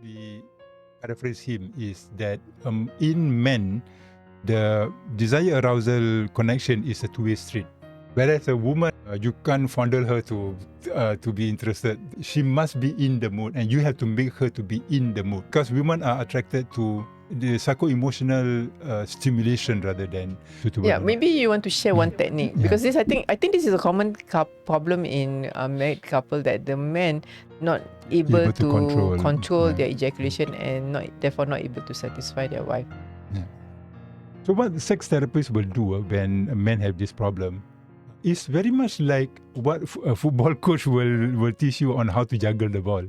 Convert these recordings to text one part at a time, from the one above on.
we paraphrase him is that in men, the desire arousal connection is a two-way street. Whereas a woman, you can't fondle her to be interested. She must be in the mood, and you have to make her to be in the mood. Because women are attracted to the psycho-emotional stimulation rather than to Yeah, maybe you want to share one technique, because this I think this is a common problem in a married couple, that the men not able to control their ejaculation and therefore not able to satisfy their wife. Yeah. So what sex therapists will do when men have this problem is very much like what a football coach will teach you on how to juggle the ball.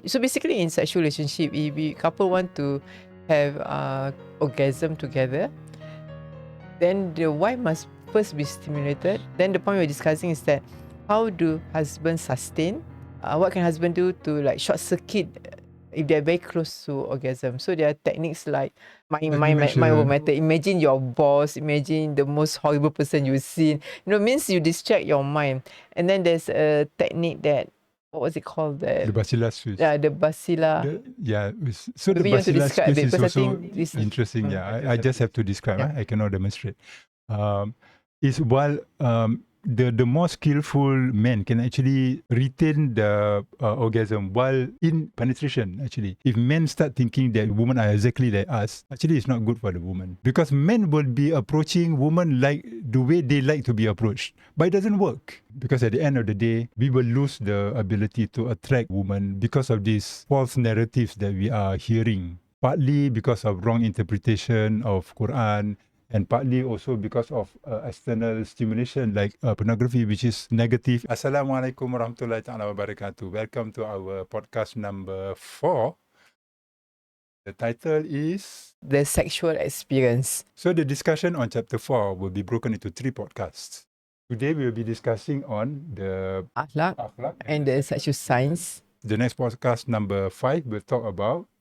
So basically, in sexual relationship, if the couple want to have orgasm together, then the wife must first be stimulated. Then the point we're discussing is that how do husbands sustain? What can husband do to like short circuit if they're very close to orgasm? So there are techniques like my method. Imagine your boss. Imagine the most horrible person you've seen. Means you distract your mind. And then there's a technique that, what was it called? The bacilla switch. Yeah, the bacilla. So the bacilla switch is also interesting. I just have to describe. Yeah. I cannot demonstrate. Is while the more skillful men can actually retain the orgasm while in penetration. Actually, if men start thinking that women are exactly like us, actually it's not good for the woman, because men will be approaching women like the way they like to be approached, but it doesn't work, because at the end of the day we will lose the ability to attract women because of these false narratives that we are hearing, partly because of wrong interpretation of Quran, and partly also because of external stimulation like pornography, which is negative. Assalamualaikum warahmatullahi ta'ala wabarakatuh. Welcome to our podcast number 4. The title is The Sexual Experience. So the discussion on chapter 4 will be broken into 3 podcasts. Today we will be discussing on the akhlaq and the sexual science. The next podcast number 5 will talk about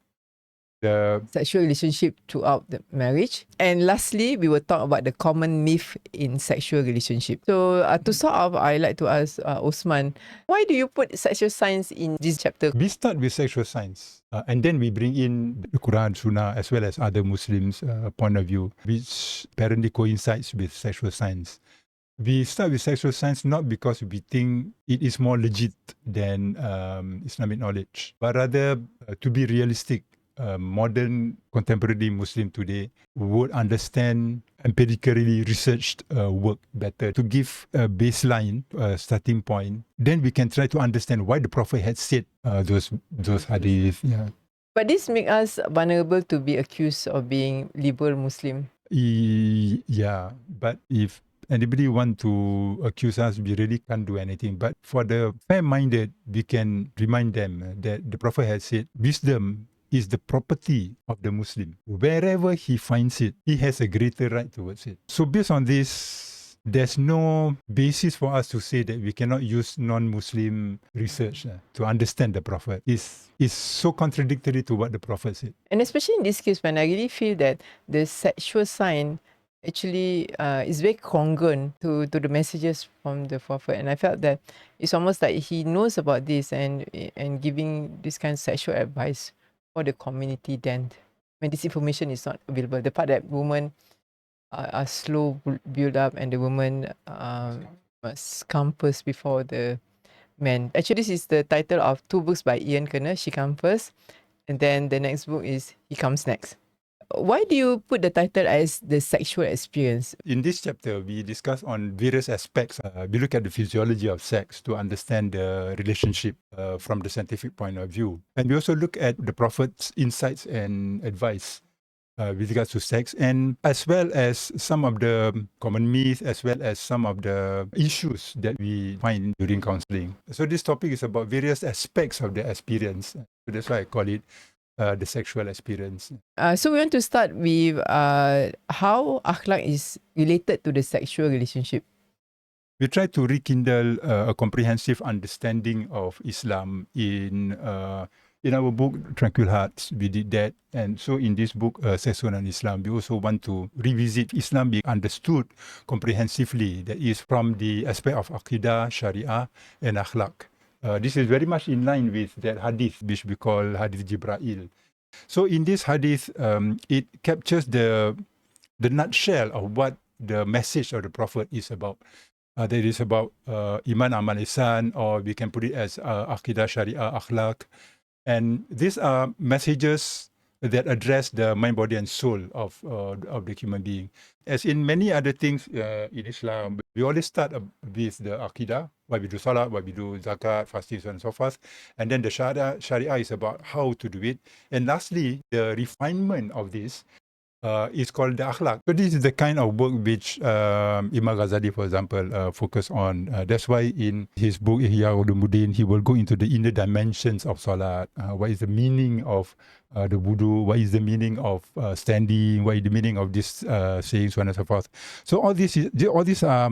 the sexual relationship throughout the marriage. And lastly, we will talk about the common myth in sexual relationship. So to start off, I like to ask Osman, why do you put sexual science in this chapter? We start with sexual science and then we bring in the Quran, Sunnah, as well as other Muslims' point of view, which apparently coincides with sexual science. We start with sexual science not because we think it is more legit than Islamic knowledge, but rather to be realistic. Modern contemporary Muslim today would understand empirically researched work better to give a baseline, starting point. Then we can try to understand why the Prophet had said those hadith. Yeah. But this makes us vulnerable to be accused of being liberal Muslim. Yeah, but if anybody want to accuse us, we really can't do anything. But for the fair-minded, we can remind them that the Prophet had said, wisdom is the property of the Muslim. Wherever he finds it, he has a greater right towards it. So based on this, there's no basis for us to say that we cannot use non-Muslim research to understand the Prophet. It's so contradictory to what the Prophet said. And especially in this case, when I really feel that the sexual sign actually is very congruent to the messages from the Prophet. And I felt that it's almost like he knows about this and giving this kind of sexual advice for the community then, when this information is not available. The part that women are slow build up and the women must come first before the men. Actually, this is the title of 2 books by Ian Kerner, She Comes First, and then the next book is He Comes Next. Why do you put the title as The Sexual Experience? In this chapter, we discuss on various aspects. We look at the physiology of sex to understand the relationship from the scientific point of view. And we also look at the Prophet's insights and advice with regards to sex, and as well as some of the common myths, as well as some of the issues that we find during counseling. So this topic is about various aspects of the experience. So that's why I call it the sexual experience. So we want to start with how akhlaq is related to the sexual relationship. We try to rekindle a comprehensive understanding of Islam in our book, Tranquil Hearts. We did that. And so in this book, Sexual Sunnah Islam, we also want to revisit Islam being understood comprehensively. That is from the aspect of Aqidah, Sharia, and akhlaq. This is very much in line with that hadith, which we call hadith Jibra'il. So in this hadith, it captures the nutshell of what the message of the Prophet is about. That is about Iman, Amal, Ihsan, or we can put it as Aqidah, Sharia, Akhlaq. And these are messages that address the mind, body, and soul of the human being. As in many other things in Islam, we always start with the Aqidah, why we do Salah, why we do Zakat, fasting, so on and so forth. And then the Sharia is about how to do it. And lastly, the refinement of this is called the akhlaq. So this is the kind of work which Imam Ghazali, for example, focus on. That's why in his book Ihya Ulumuddin, he will go into the inner dimensions of salat. What is the meaning of the wudu? What is the meaning of standing? What is the meaning of this saying, so on and so forth. So all these are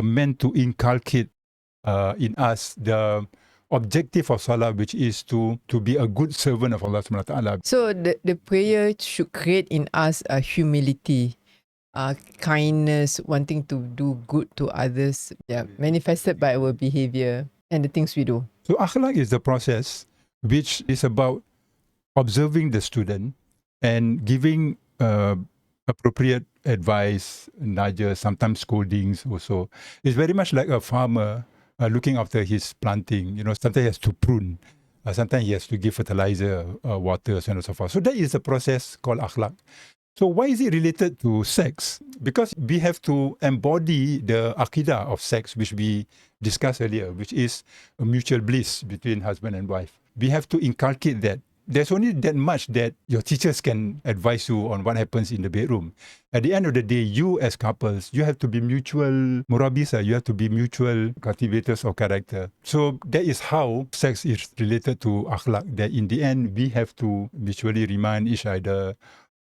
meant to inculcate in us the objective of salah, which is to be a good servant of Allah subhanahu wa ta'ala. So the prayer should create in us a humility, kindness, wanting to do good to others, manifested by our behavior and the things we do. So akhlaq is the process which is about observing the student and giving appropriate advice, nudges, sometimes scoldings also. It's very much like a farmer looking after his planting. Sometimes he has to prune. Sometimes he has to give fertilizer, water, so on and so forth. So that is a process called akhlaq. So why is it related to sex? Because we have to embody the aqidah of sex, which we discussed earlier, which is a mutual bliss between husband and wife. We have to inculcate that. There's only that much that your teachers can advise you on what happens in the bedroom. At the end of the day, you as couples, you have to be mutual murabisa, you have to be mutual cultivators of character. So that is how sex is related to akhlaq, that in the end, we have to mutually remind each other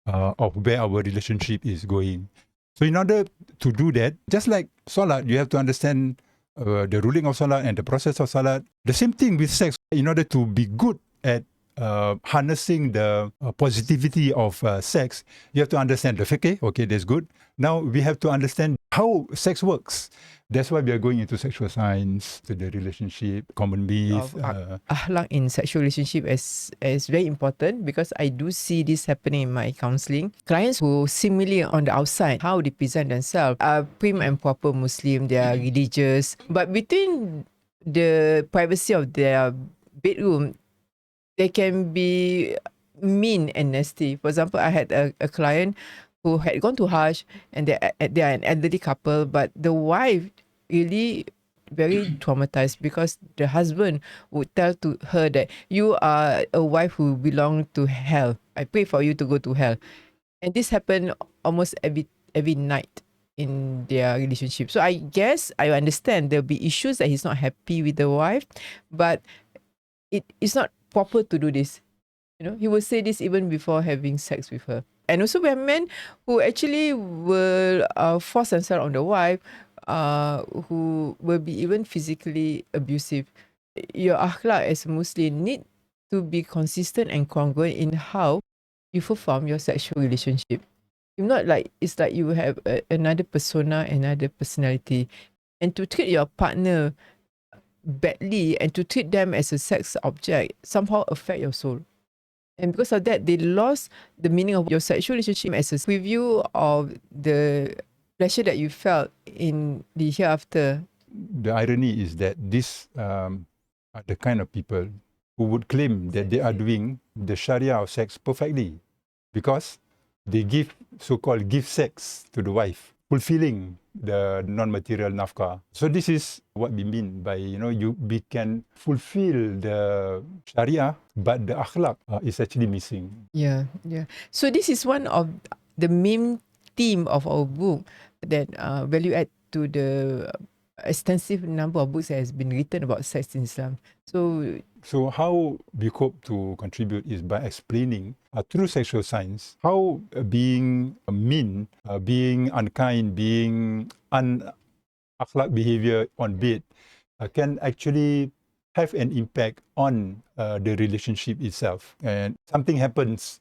of where our relationship is going. So in order to do that, just like salat, you have to understand the ruling of salat and the process of salat. The same thing with sex. In order to be good at harnessing the positivity of sex, you have to understand the fiqh. Okay, that's good. Now we have to understand how sex works. That's why we are going into sexual science, to the relationship, common myth. Akhlaq in sexual relationship is very important, because I do see this happening in my counselling. Clients who seemingly on the outside, how they present themselves, are prim and proper Muslim, they are religious, but between the privacy of their bedroom, they can be mean and nasty. For example, I had a client who had gone to Hajj, and they are an elderly couple, but the wife really very traumatized, because the husband would tell to her that you are a wife who belong to hell. I pray for you to go to hell. And this happened almost every night in their relationship. So I guess I understand there'll be issues that he's not happy with the wife, but it's not proper to do this. He will say this even before having sex with her. And also we have men who actually will force themselves on the wife, who will be even physically abusive. Your akhlaq as a Muslim need to be consistent and congruent in how you perform your sexual relationship. If not, it's like you have another persona, another personality. And to treat your partner badly and to treat them as a sex object somehow affect your soul. And because of that, they lost the meaning of your sexual relationship as a preview of the pleasure that you felt in the hereafter. The irony is that these are the kind of people who would claim that they are doing the Sharia of sex perfectly, because they give so-called give sex to the wife, fulfilling the non-material nafkah. So this is what we mean by, we can fulfill the Sharia, but the akhlaq is actually missing. Yeah. So this is one of the main theme of our book, that value add to the extensive number of books that has been written about sex in Islam. So how we hope to contribute is by explaining through sexual science how being mean, being unkind, being akhlaq behavior on bed can actually have an impact on the relationship itself. And something happens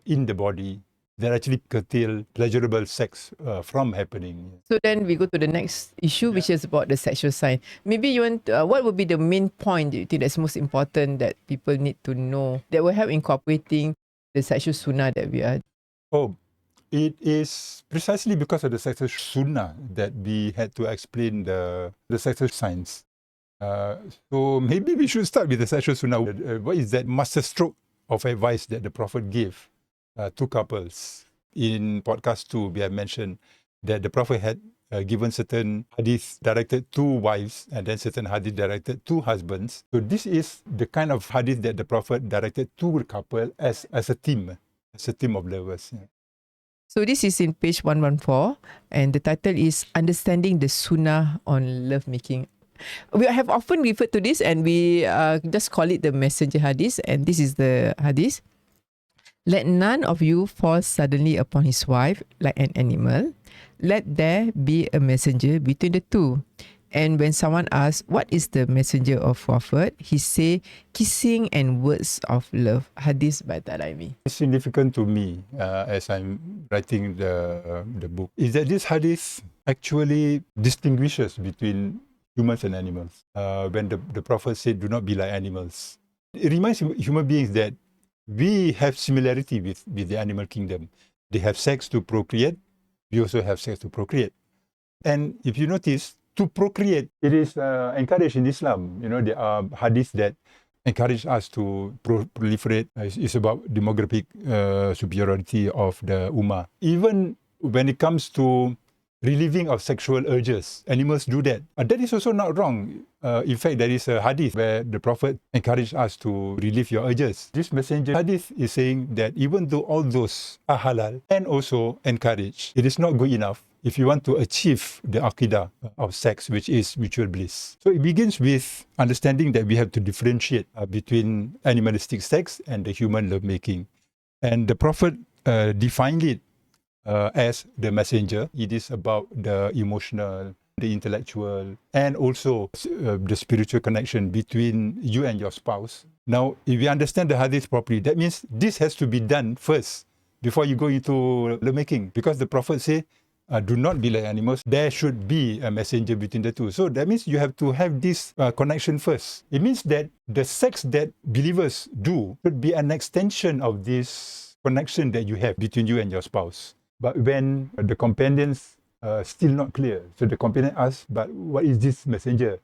in the body that actually curtail pleasurable sex from happening. So then we go to the next issue, which is about the sexual sign. Maybe you want, what would be the main point you think that's most important that people need to know that will help incorporating the sexual sunnah that we are? Oh, it is precisely because of the sexual sunnah that we had to explain the sexual signs. So maybe we should start with the sexual sunnah. What is that masterstroke of advice that the Prophet gave to couples? In podcast 2, we have mentioned that the Prophet had given certain hadith directed to wives and then certain hadith directed to husbands. So this is the kind of hadith that the Prophet directed to the couple as a team of lovers. Yeah. So this is in page 114 and the title is Understanding the Sunnah on Lovemaking. We have often referred to this and we just call it the messenger hadith, and this is the hadith. Let none of you fall suddenly upon his wife like an animal. Let there be a messenger between the two. And when someone asks, what is the messenger of Prophet? He say, kissing and words of love. Hadith by Taraimi. It's significant to me as I'm writing the book, is that this hadith actually distinguishes between humans and animals. When the Prophet said, do not be like animals. It reminds human beings that we have similarity with the animal kingdom. They have sex to procreate. We also have sex to procreate. And if you notice, to procreate, it is encouraged in Islam. You know, there are hadiths that encourage us to proliferate. It's about demographic superiority of the ummah. Even when it comes to relieving of sexual urges, animals do that. That is also not wrong. In fact, there is a hadith where the Prophet encouraged us to relieve your urges. This messenger hadith is saying that even though all those are halal and also encouraged, it is not good enough if you want to achieve the aqidah of sex, which is mutual bliss. So it begins with understanding that we have to differentiate between animalistic sex and the human lovemaking. And the Prophet defined it as the messenger. It is about the emotional, the intellectual, and also the spiritual connection between you and your spouse. Now, if you understand the hadith properly, that means this has to be done first before you go into lovemaking. Because the Prophet said, do not be like animals. There should be a messenger between the two. So that means you have to have this connection first. It means that the sex that believers do should be an extension of this connection that you have between you and your spouse. But when the companions still not clear, so the companion asks, but what is this messenger?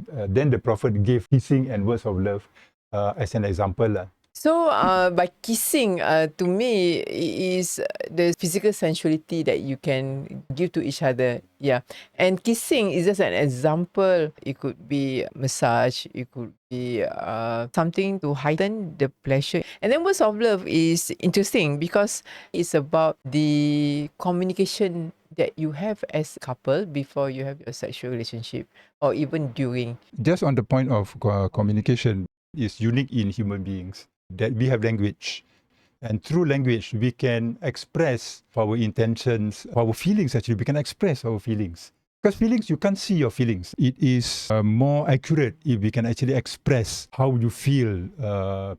Then the Prophet gave kissing and words of love as an example. So by kissing, to me, is the physical sensuality that you can give to each other. Yeah. And kissing is just an example. It could be massage. It could be something to heighten the pleasure. And then words of love is interesting because it's about the communication that you have as a couple before you have your sexual relationship or even during. Just on the point of communication, is unique in human beings. That we have language, and through language we can express our intentions, our feelings. Actually, we can express our feelings, because feelings, you can't see your feelings. It is more accurate if we can actually express how you feel.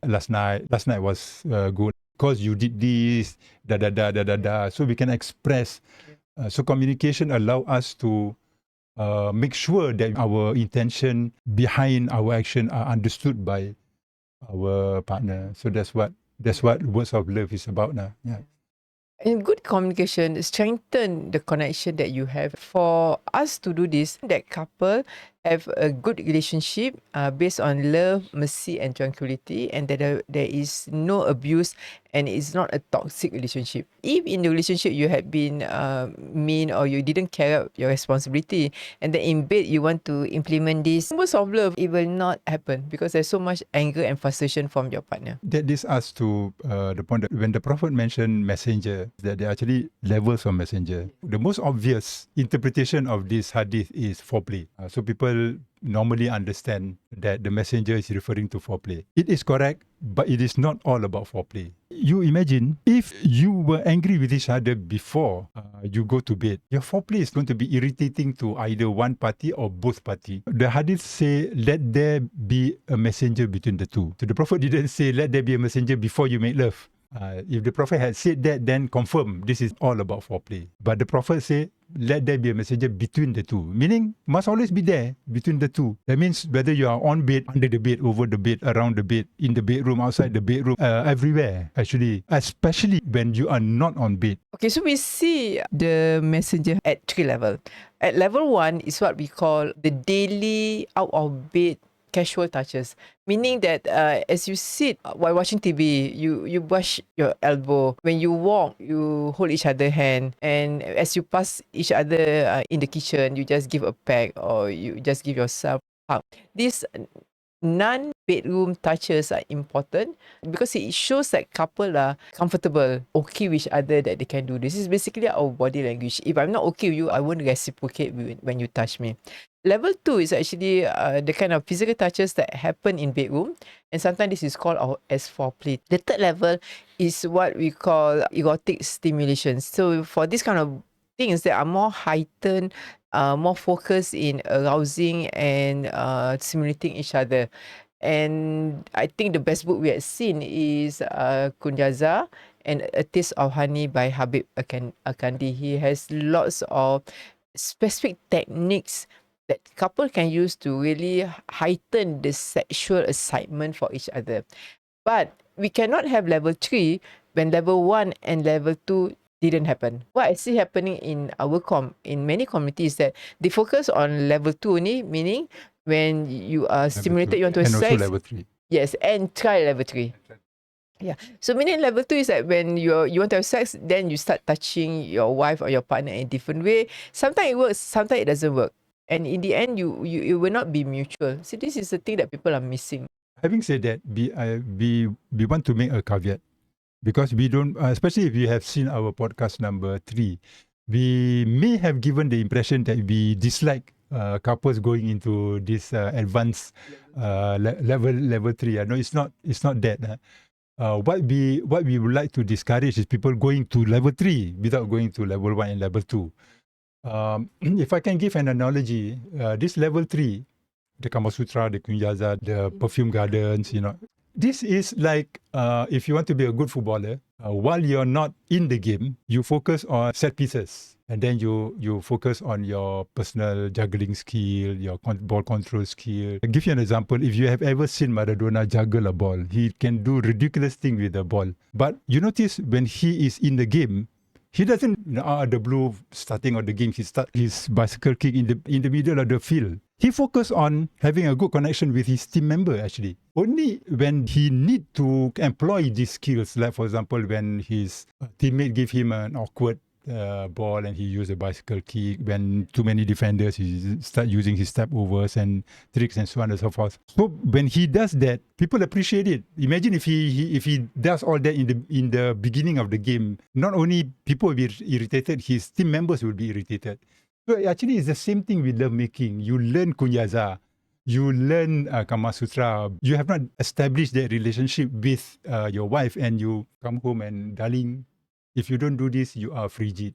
Last night was good because you did this, so we can express. So communication allow us to make sure that our intention behind our action are understood by our partner. So that's what words of love is about now. Yeah. And good communication strengthen the connection that you have. For us to do this, that couple have a good relationship based on love, mercy, and tranquility, and that there is no abuse and it's not a toxic relationship. If in the relationship you had been mean or you didn't carry out your responsibility, and then in bed you want to implement this words of love, it will not happen because there's so much anger and frustration from your partner. That leads us to the point that when the Prophet mentioned messenger, that there are actually levels of messenger. The most obvious interpretation of this hadith is foreplay. So people normally understand that the messenger is referring to foreplay. It is correct, but it is not all about foreplay. You imagine if you were angry with each other before you go to bed, your foreplay is going to be irritating to either one party or both party. The hadith say, let there be a messenger between the two. So the Prophet didn't say, let there be a messenger before you make love. If the Prophet had said that, then confirm this is all about foreplay. But the Prophet said, let there be a messenger between the two. Meaning, must always be there between the two. That means whether you are on bed, under the bed, over the bed, around the bed, in the bedroom, outside the bedroom, everywhere, actually. Especially when you are not on bed. Okay, so we see the messenger at 3 levels. At level 1 is what we call the daily out of bed casual touches, meaning that as you sit while watching TV, you brush your elbow. When you walk, you hold each other hand, and as you pass each other in the kitchen, you just give a peck or you just give yourself a hug. These non-bedroom touches are important because it shows that couple are comfortable, okay with each other, that they can do this. Is basically our body language. If I'm not okay with you, I won't reciprocate when you touch me. Level 2 is actually the kind of physical touches that happen in bedroom, and sometimes this is called as foreplay. The third level is what we call erotic stimulation. So for this kind of things that are more heightened, more focused in arousing and stimulating each other. And I think the best book we have seen is Kunjaza and A Taste of Honey by Habib Akandi. He has lots of specific techniques that couple can use to really heighten the sexual excitement for each other. But we cannot have level 3 when level 1 and level 2 didn't happen. What I see happening in our in many communities that they focus on level 2 only, meaning when you are stimulated, you want to have and sex. Also level 3. Yes, and try level 3. Yeah. So meaning level 2 is that when you want to have sex, then you start touching your wife or your partner in a different way. Sometimes it works, sometimes it doesn't work. And in the end, you will not be mutual. So this is the thing that people are missing. Having said that, we want to make a caveat. Because we don't, especially if you have seen our podcast number 3, we may have given the impression that we dislike couples going into this advanced level 3. No, it's not that. What we would like to discourage is people going to level 3 without going to level 1 and level 2. If I can give an analogy, this level 3, the Kama Sutra, the Kunjaza, the perfume gardens, this is like if you want to be a good footballer, while you're not in the game, you focus on set pieces. And then you focus on your personal juggling skill, your ball control skill. I'll give you an example. If you have ever seen Maradona juggle a ball, he can do ridiculous things with the ball. But you notice when he is in the game, he doesn't, the blue starting of the game, he start his bicycle kick in the middle of the field. He focused on having a good connection with his team member, actually. Only when he need to employ these skills, like for example, when his teammate give him an awkward ball and he used a bicycle kick, when too many defenders, he start using his step overs and tricks and so on and so forth. So when he does that, people appreciate it. Imagine if he does all that in the beginning of the game, not only people will be irritated, his team members will be irritated. So actually it's the same thing with lovemaking. You learn kunyaza, you learn Kama Sutra. You have not established that relationship with your wife, and you come home and, darling, if you don't do this, you are frigid.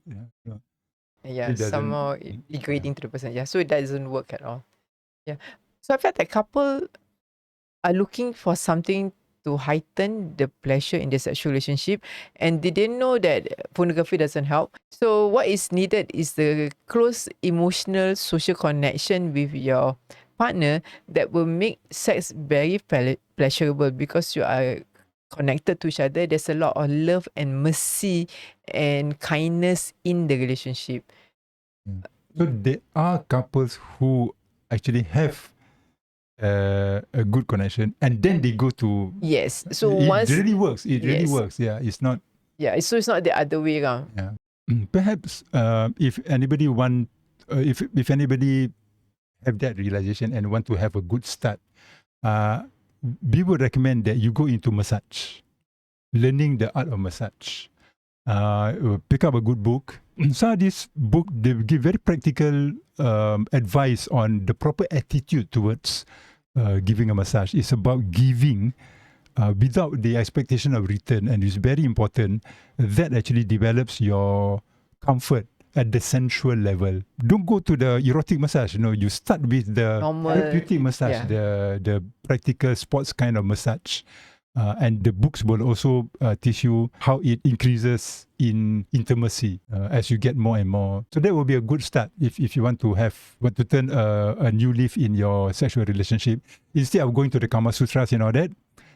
Yeah, somehow degrading to the person. Yeah, so it doesn't work at all. Yeah. So I felt that couple are looking for something to heighten the pleasure in their sexual relationship, and they didn't know that pornography doesn't help. So what is needed is the close emotional social connection with your partner that will make sex very pleasurable, because you are connected to each other. There's a lot of love and mercy and kindness in the relationship. So there are couples who actually have a good connection, and then they go to... Yes. So it once... really works. It really yes. works. Yeah, it's not... Yeah, so it's not the other way around. Yeah. Perhaps if anybody want... if anybody have that realization and want to have a good start, we would recommend that you go into massage, learning the art of massage. Pick up a good book. So this book, they give very practical advice on the proper attitude towards giving a massage. It's about giving without the expectation of return, and it's very important. That actually develops your comfort at the sensual level. Don't go to the erotic massage. No, you start with the therapeutic massage, the practical sports kind of massage. And the books will also teach you how it increases in intimacy as you get more and more. So that will be a good start if you want to turn a new leaf in your sexual relationship. Instead of going to the Kama Sutras and all that,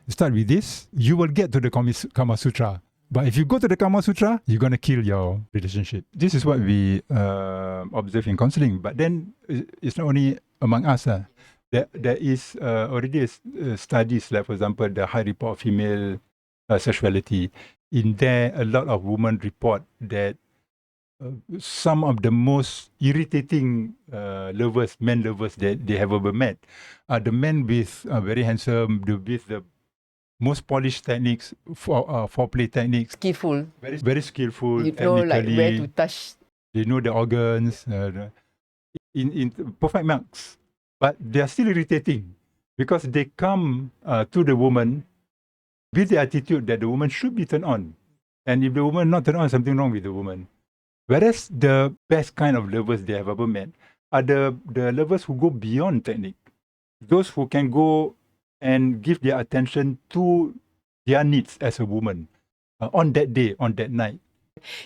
start with this. You will get to the Kama Sutra. But if you go to the Kama Sutra, you're going to kill your relationship. This is what we observe in counseling. But then it's not only among us. There is already studies, like for example, the high report of female sexuality. In there, a lot of women report that some of the most irritating men lovers that they have ever met are the men with very handsome, with the most polished techniques, foreplay techniques. Skillful. Very skillful. You know, like where to touch. They know the organs, in perfect marks. But they are still irritating because they come to the woman with the attitude that the woman should be turned on. And if the woman not turned on, something wrong with the woman. Whereas the best kind of lovers they have ever met are the lovers who go beyond technique. Those who can go and give their attention to their needs as a woman on that day, on that night.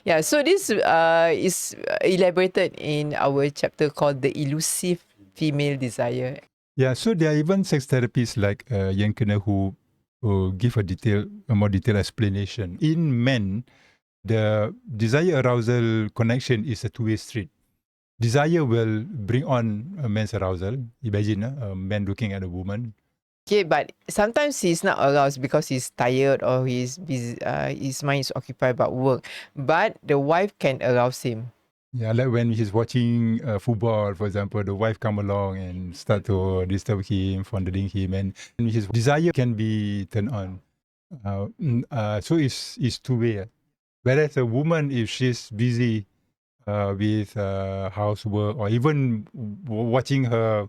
Yeah, so this is elaborated in our chapter called The Elusive Female Desire. Yeah, so there are even sex therapists like Yang Kena who give a more detailed explanation. In men, the desire-arousal connection is a two-way street. Desire will bring on a man's arousal. Imagine a man looking at a woman. Okay, but sometimes he's not aroused because he's tired or he's busy, his mind is occupied about work. But the wife can arouse him. Yeah, like when he's watching football, for example, the wife come along and start to disturb him, fondling him, and his desire can be turned on. So it's two-way. Whereas a woman, if she's busy with housework or even watching her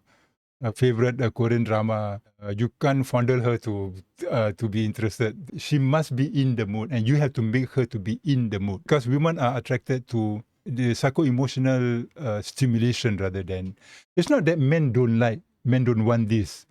favorite Korean drama, you can't fondle her to be interested. She must be in the mood, and you have to make her to be in the mood. Because women are attracted to the psycho-emotional stimulation rather than... It's not that men don't want this.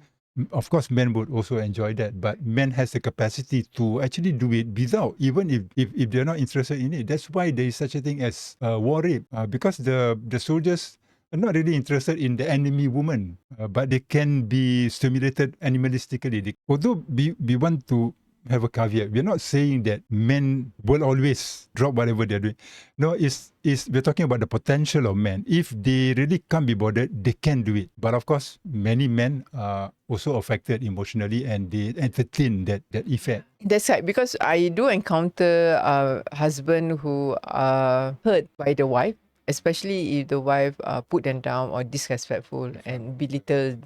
Of course, men would also enjoy that, but men has the capacity to actually do it without, even if they're not interested in it. That's why there is such a thing as war rape, because the soldiers are not really interested in the enemy woman, but they can be stimulated animalistically. Although we want to have a caveat, we're not saying that men will always drop whatever they're doing. No, we're talking about the potential of men. If they really can't be bothered, they can do it. But of course, many men are also affected emotionally and they entertain that effect. That's right, because I do encounter husbands who are hurt by the wife, especially if the wife put them down or disrespectful and belittle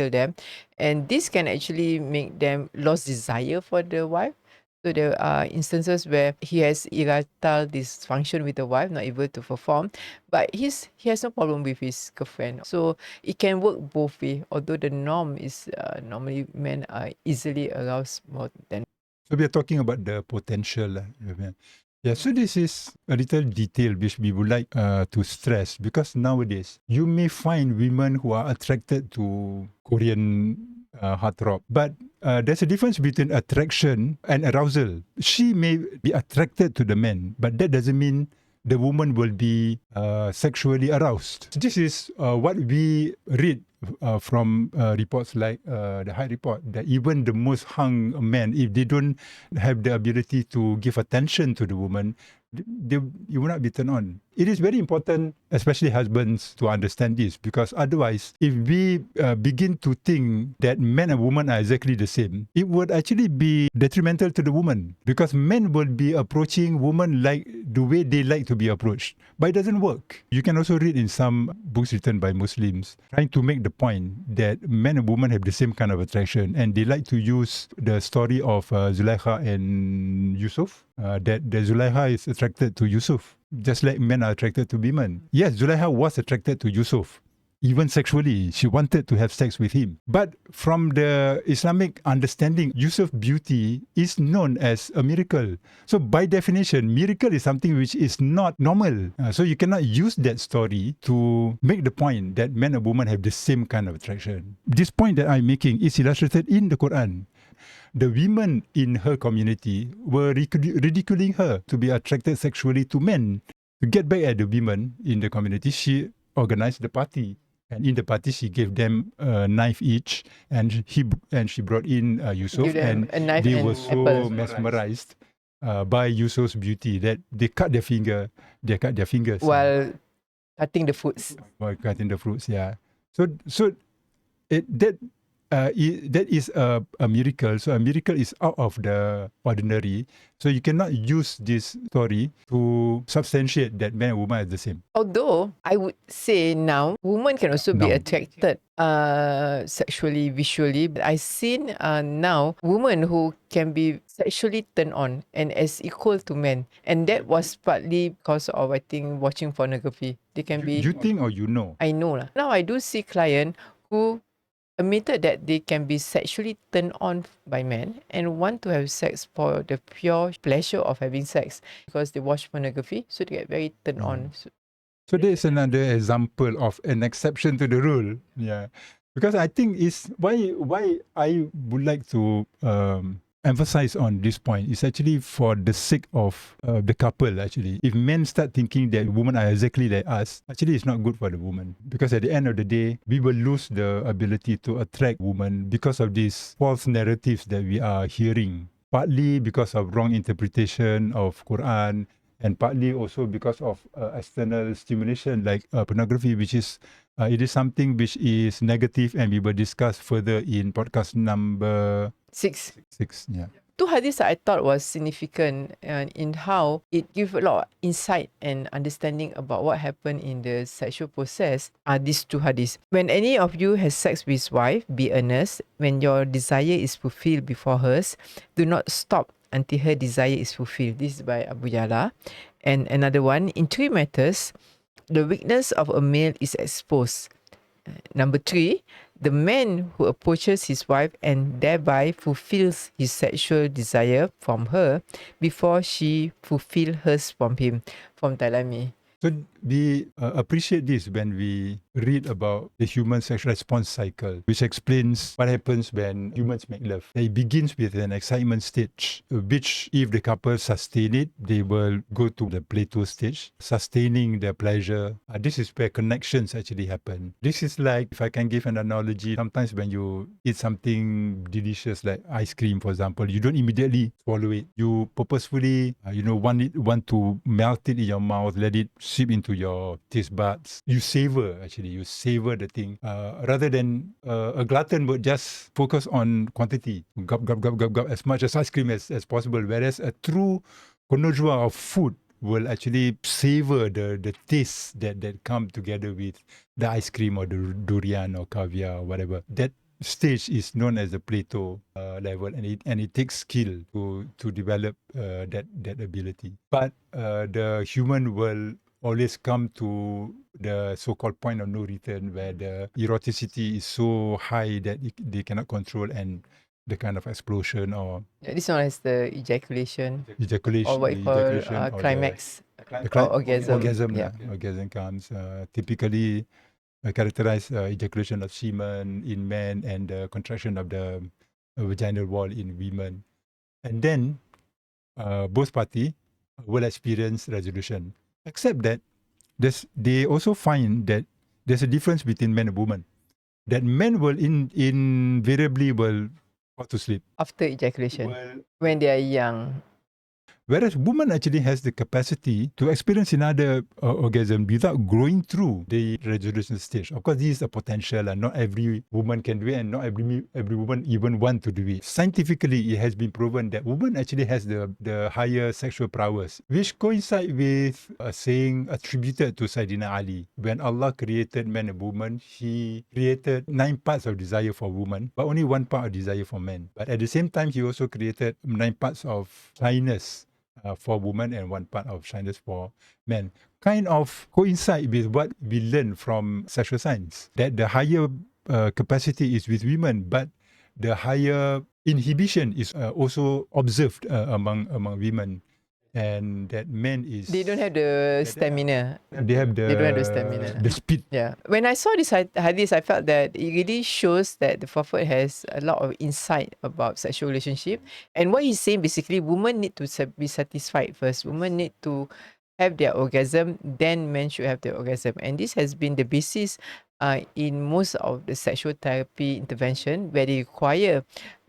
them. And this can actually make them lose desire for the wife. So there are instances where he has erectile dysfunction with the wife, not able to perform, but he has no problem with his girlfriend. So it can work both ways, although the norm is normally men are easily aroused more than... So we are talking about the potential. Yeah, so this is a little detail which we would like to stress, because nowadays you may find women who are attracted to Korean heartthrob, but there's a difference between attraction and arousal. She may be attracted to the man, but that doesn't mean the woman will be sexually aroused. This is what we read from reports like the High Report, that even the most hung men, if they don't have the ability to give attention to the woman, you will not be turned on. It is very important, especially husbands, to understand this, because otherwise, if we begin to think that men and women are exactly the same, it would actually be detrimental to the woman, because men will be approaching women like the way they like to be approached. But it doesn't work. You can also read in some books written by Muslims trying to make the point that men and women have the same kind of attraction, and they like to use the story of Zulaikha and Yusuf, that Zulaikha is attracted to Yusuf, just like men are attracted to women. Yes, Zulaikha was attracted to Yusuf. Even sexually, she wanted to have sex with him. But from the Islamic understanding, Yusuf's beauty is known as a miracle. So by definition, miracle is something which is not normal. So you cannot use that story to make the point that men and women have the same kind of attraction. This point that I'm making is illustrated in the Quran. the women in her community were ridiculing her to be attracted sexually to men. To get back at the women in the community, she organized the party. And in the party, she gave them a knife each, and she brought in Yusuf, Give them and a knife they and were so apple. mesmerized by Yusuf's beauty that they cut their fingers While cutting the fruits. while cutting the fruits. Yeah. So that is a miracle. So a miracle is out of the ordinary. So you cannot use this story to substantiate that man and woman are the same. Although I would say now women can also be Now. attracted sexually, visually. But I've seen now women who can be sexually turned on and as equal to men, and that was partly because of, I think, watching pornography. They can be. You think or you know? I know lah. Now I do see client who admitted that they can be sexually turned on by men and want to have sex for the pure pleasure of having sex because they watch pornography, so they get very turned on. So there's another example of an exception to the rule. Yeah. Because I think it's why I would like to emphasize on this point is actually for the sake of the couple actually. If men start thinking that women are exactly like us, actually it's not good for the woman. Because at the end of the day, we will lose the ability to attract women because of these false narratives that we are hearing. Partly because of wrong interpretation of Quran, and partly also because of external stimulation like pornography, which is it is something which is negative, and we will discuss further in podcast number 6. 6. Yeah. Two hadiths that I thought was significant in how it gives a lot of insight and understanding about what happened in the sexual process are these two hadiths. When any of you has sex with his wife, be earnest. When your desire is fulfilled before hers, do not stop until her desire is fulfilled. This is by Abu Yala. And another one, in 3 matters, the weakness of a male is exposed. Number 3, the man who approaches his wife and thereby fulfills his sexual desire from her before she fulfills hers from him, from Tailami. So we appreciate this when we read about the human sexual response cycle, which explains what happens when humans make love. It begins with an excitement stage, which if the couple sustain it, they will go to the plateau stage, sustaining their pleasure. This is where connections actually happen. This is like, if I can give an analogy, sometimes when you eat something delicious like ice cream, for example, you don't immediately swallow it. You purposefully, want to melt it in your mouth, let it seep into your taste buds. You savor the thing rather than a glutton would just focus on quantity, gulp as much as ice cream as possible, whereas a true connoisseur of food will actually savor the tastes that come together with the ice cream or the durian or caviar or whatever. That stage is known as the plateau level, and it takes skill to develop that ability. But the human will always come to the so-called point of no return, where the eroticity is so high that they cannot control, and the kind of explosion or This one is the ejaculation ejaculation, or what you call climax or orgasm. Orgasm comes typically characterize ejaculation of semen in men and the contraction of the vaginal wall in women, and then both parties will experience resolution. Except that they also find that there's a difference between men and women. That men will invariably will go to sleep After ejaculation, when they are young. Whereas woman actually has the capacity to experience another orgasm without going through the resolution stage. Of course, this is a potential, and not every woman can do it, and not every woman even want to do it. Scientifically, it has been proven that woman actually has the higher sexual prowess, which coincide with a saying attributed to Sayyidina Ali. When Allah created man and woman, He created 9 parts of desire for woman, but only 1 part of desire for men. But at the same time, He also created 9 parts of shyness for women and 1 part of shyness for men. Kind of coincide with what we learn from sexual science, that the higher capacity is with women, but the higher inhibition is also observed among women. and that man is They don't have the stamina. they have They don't have the stamina. the speed. Yeah. When I saw this hadith, I felt that it really shows that the Prophet has a lot of insight about sexual relationship. And what he's saying basically, women need to be satisfied first. Women need to have their orgasm, then men should have their orgasm. And this has been the basis in most of the sexual therapy intervention, where they require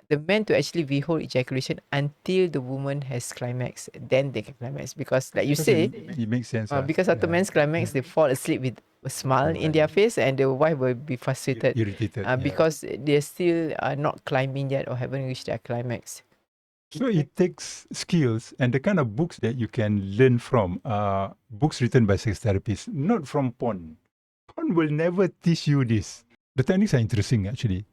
the man to actually withhold ejaculation until the woman has climax. Then they can climax. Because like you say, It makes sense. because after men's climax, they fall asleep with a smile in their face, and the wife will be frustrated irritated because they're still not climbing yet or haven't reached their climax. So it takes skills, and the kind of books that you can learn from are books written by sex therapists, not from porn. Porn will never teach you this. The techniques are interesting, actually.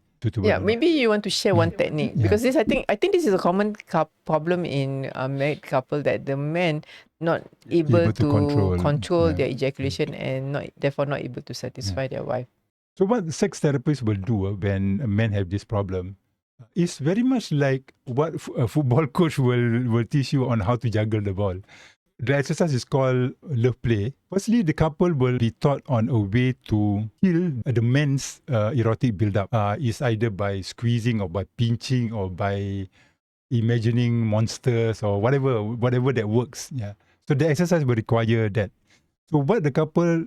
Yeah, maybe you want to share one technique, because this I think this is a common problem in a married couple, that the men not able to control their ejaculation and therefore not able to satisfy their wife. So what sex therapists will do when men have this problem is very much like what a football coach will teach you on how to juggle the ball. The exercise is called love play. Firstly, the couple will be taught on a way to kill the man's erotic build-up. It's either by squeezing or by pinching or by imagining monsters or whatever that works. Yeah. So the exercise will require that. So what the couple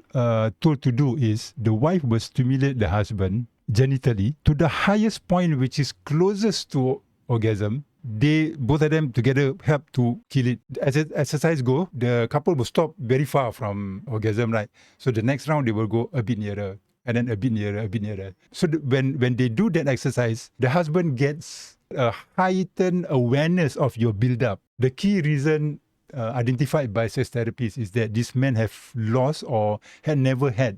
told to do is the wife will stimulate the husband genitally to the highest point, which is closest to orgasm. They, both of them together, help to kill it. As the exercise go, the couple will stop very far from orgasm, right? So the next round, they will go a bit nearer, and then a bit nearer, a bit nearer. So when they do that exercise, the husband gets a heightened awareness of your build-up. The key reason identified by sex therapists is that these men have lost or had never had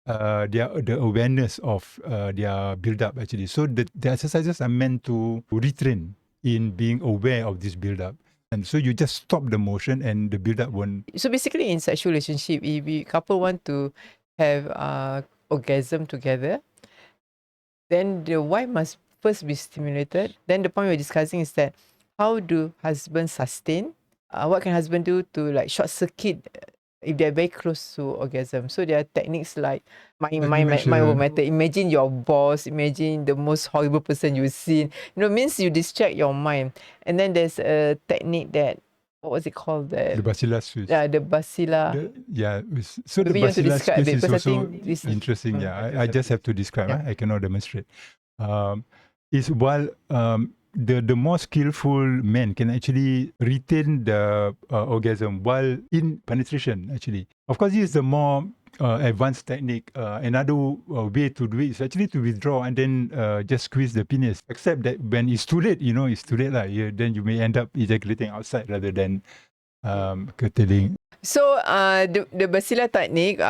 the awareness of their build-up, actually. So the exercises are meant to retrain in being aware of this build-up. And so you just stop the motion and the build-up won't. So basically in sexual relationship, if the couple want to have orgasm together, then the wife must first be stimulated. Then the point we're discussing is that how do husbands sustain? What can husband do to like short circuit if they're very close to orgasm? So there are techniques like my method. Imagine your boss, imagine the most horrible person you've seen. Means you distract your mind. And then there's a technique that, what was it called? The bacilla switch. Yeah, the bacilla. So the bacilla switch is also interesting. I just have to describe. Yeah. I cannot demonstrate. Is while the more skillful men can actually retain the orgasm while in penetration, actually. Of course, this is the more advanced technique. Another way to do it is actually to withdraw and then just squeeze the penis. Except that when it's too late, it's too late. Then you may end up ejaculating outside rather than curtailing. So the bacilla technique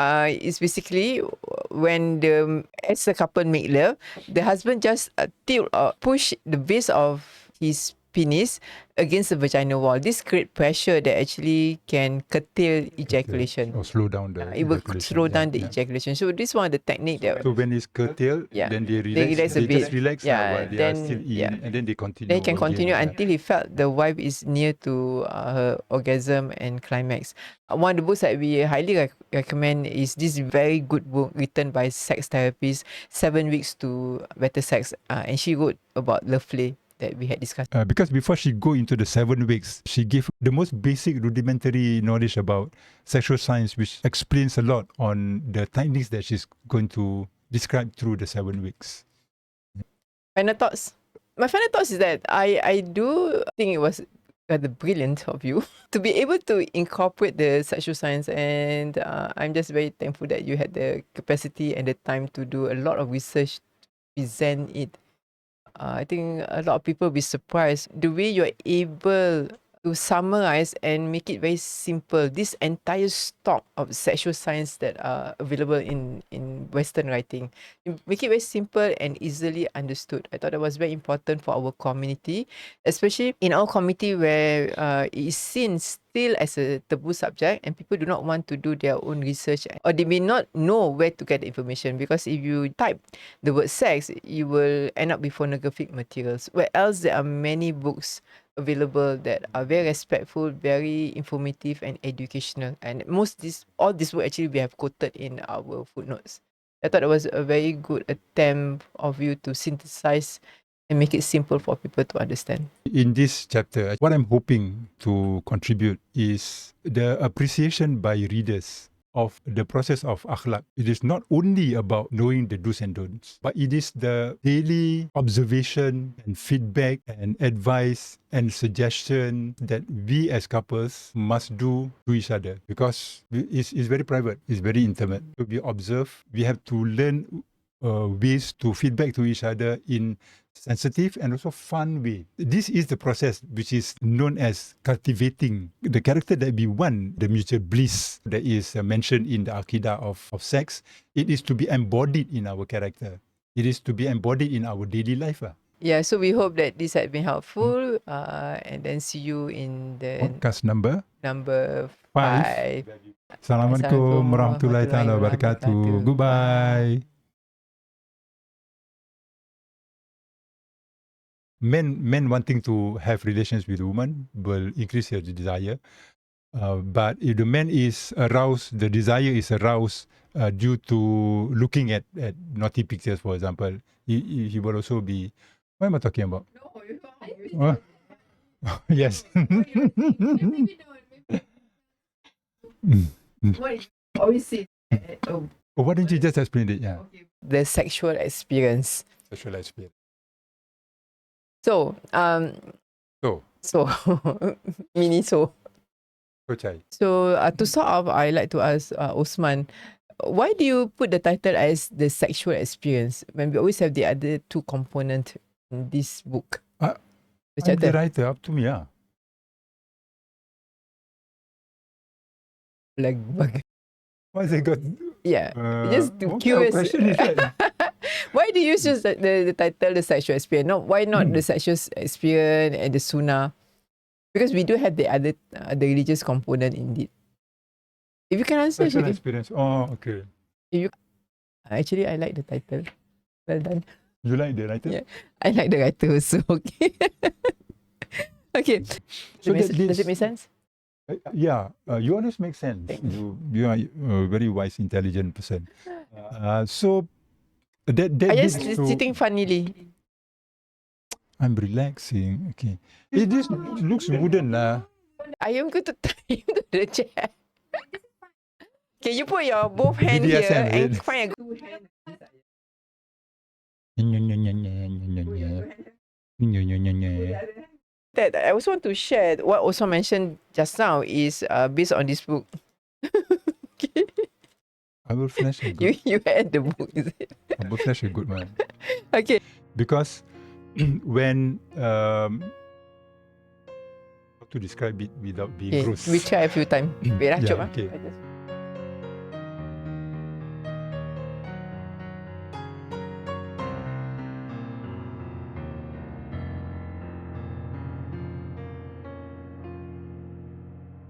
is basically when as the couple make love, the husband just tilt or push the base of his penis against the vaginal wall. This creates pressure that actually can curtail ejaculation. Or slow down the it will slow down the ejaculation. So this one of the technique that. So when it's curtailed, then they relax. They just relax while they are still in, and then they continue. They can continue until he felt the wife is near to her orgasm and climax. One of the books that we highly recommend is this very good book written by sex therapist, 7 Weeks to Better Sex, and she wrote about love play that we had discussed. Because before she go into the 7 weeks, she gave the most basic rudimentary knowledge about sexual science, which explains a lot on the techniques that she's going to describe through the 7 weeks. Final thoughts. My final thoughts is that I do think it was the brilliant of you to be able to incorporate the sexual science, and I'm just very thankful that you had the capacity and the time to do a lot of research to present it. I think a lot of people will be surprised the way you're able to summarize and make it very simple. This entire stock of sexual science that are available in Western writing, you make it very simple and easily understood. I thought that was very important for our community, especially in our community where it is seen still as a taboo subject and people do not want to do their own research, or they may not know where to get the information, because if you type the word sex, you will end up with pornographic materials, where else there are many books available that are very respectful, very informative and educational. And all this work actually we have quoted in our footnotes. I thought it was a very good attempt of you to synthesize and make it simple for people to understand. In this chapter, what I'm hoping to contribute is the appreciation by readers of the process of akhlaq. It is not only about knowing the do's and don'ts, but it is the daily observation and feedback and advice and suggestion that we as couples must do to each other, because it's very private, it's very intimate. So we observe, we have to learn ways to feedback to each other in sensitive and also fun way. This is the process which is known as cultivating the character that we want, the mutual bliss that is mentioned in the Aqidah of sex. It is to be embodied in our character. It is to be embodied in our daily life. Yeah, so we hope that this has been helpful, and then see you in the Podcast number 5. Assalamualaikum warahmatullahi taala wabarakatuh. Goodbye. Men wanting to have relations with women will increase their desire. But if the man is aroused, the desire is aroused due to looking at naughty pictures, for example, he will also be... What am I talking about? No, you're not. Yes. What you always say. Why didn't you just explain it? Yeah. Okay. The sexual experience. Sexual experience. So, mini so. So, to start off, I like to ask Osman, why do you put the title as the sexual experience when we always have the other two components in this book? I'm the writer, up to me, yeah. Like, what's it got? Yeah, just curious. Why do you use the title the sexual experience? No, why not the sexual experience and the sunnah? Because we do have the other the religious component indeed. If you can answer, sexual experience. Oh, okay. If you actually, I like the title. Well done. You like the writer? Yeah, I like the writer also. Okay. Okay. So does it make sense? Yeah, you always make sense. You are a very wise, intelligent person. So that I just leads to... sitting funnily. I'm relaxing. Okay. This looks wooden lah. I am going to tie you to the chair. Can you put your both hands BDSM, here and find a good hand? That I also want to share what also mentioned just now is based on this book. Okay. I will flash a good. You had the book, is it? I will flash a good one. Okay. Because when how to describe it without being gross. We try a few times. Wait, Yeah, coba. okay.